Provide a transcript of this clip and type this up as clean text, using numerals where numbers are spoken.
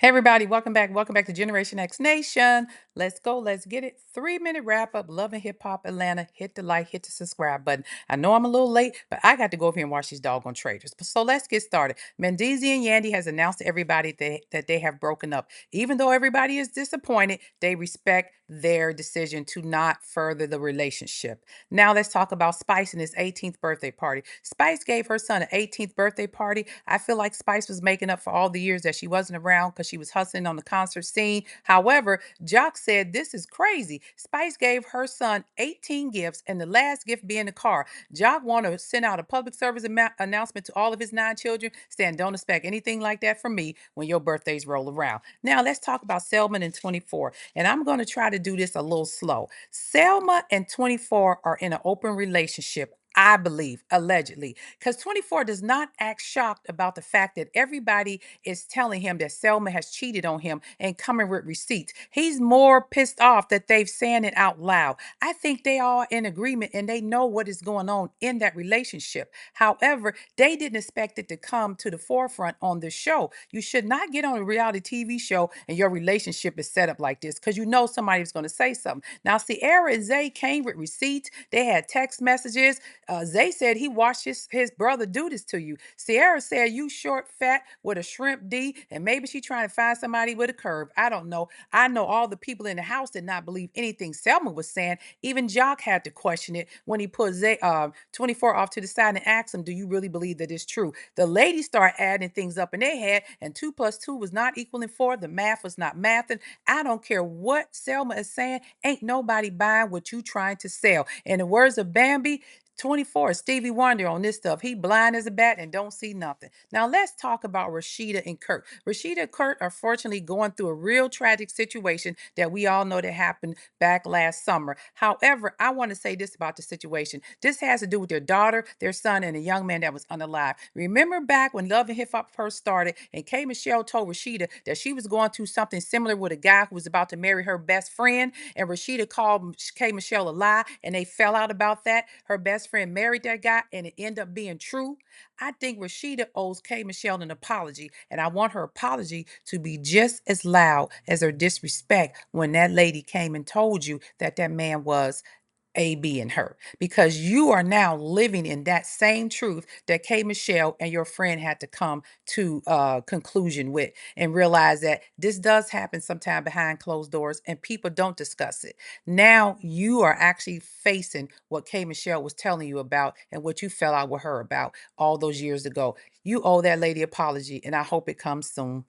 Hey everybody, welcome back. Welcome back to Generation X Nation. Let's go. Let's get it. 3-minute wrap up. Love and Hip Hop Atlanta. Hit the like, hit the subscribe button. I know I'm a little late, but I got to go over here and watch these doggone traders. So let's get started. Mendeezy and Yandy has announced to everybody that they have broken up. Even though everybody is disappointed, they respect their decision to not further the relationship. Now let's talk about Spice and his 18th birthday party. Spice gave her son an 18th birthday party. I feel like Spice was making up for all the years that she wasn't around because she was hustling on the concert scene. However, Jock said this is crazy. Spice gave her son 18 gifts, and the last gift being a car. Jock wanted to send out a public service announcement to all of his 9 children, saying, "Don't expect anything like that from me when your birthdays roll around." Now let's talk about Selma and 24, and I'm going to try to do this a little slow. Selma and 24 are in an open relationship, I believe, allegedly, because 24 does not act shocked about the fact that everybody is telling him that Selma has cheated on him and coming with receipts. He's more pissed off that they've saying it out loud. I think they are in agreement and they know what is going on in that relationship. However, they didn't expect it to come to the forefront on the show. You should not get on a reality TV show and your relationship is set up like this because you know somebody's going to say something. Now, Sierra and Zay came with receipts. They had text messages. Zay said he watched his brother do this to you. Sierra said you short, fat with a shrimp D, and maybe she trying to find somebody with a curve. I don't know. I know all the people in the house did not believe anything Selma was saying. Even Jock had to question it when he put 24 off to the side and asked him, "Do you really believe that it's true?" The ladies start adding things up in their head, and 2 plus 2 was not equaling 4. The math was not mathing. I don't care what Selma is saying. Ain't nobody buying what you trying to sell. In the words of Bambi, 24, Stevie Wonder on this stuff. He blind as a bat and don't see nothing. Now let's talk about Rashida and Kurt. Rashida and Kurt are fortunately going through a real tragic situation that we all know that happened back last summer. However, I want to say this about the situation. This has to do with their daughter, their son, and a young man that was unalive. Remember back when Love and Hip Hop first started, and K. Michelle told Rashida that she was going through something similar with a guy who was about to marry her best friend, and Rashida called K. Michelle a lie, and they fell out about that. Her best friend married that guy, and it ended up being true. I think Rashida owes K. Michelle an apology, and I want her apology to be just as loud as her disrespect when that lady came and told you that that man was a, B, and her, because you are now living in that same truth that K. Michelle and your friend had to come to conclusion with and realize that this does happen sometime behind closed doors and people don't discuss it. Now you are actually facing what K. Michelle was telling you about and what you fell out with her about all those years ago. You owe that lady apology, and I hope it comes soon.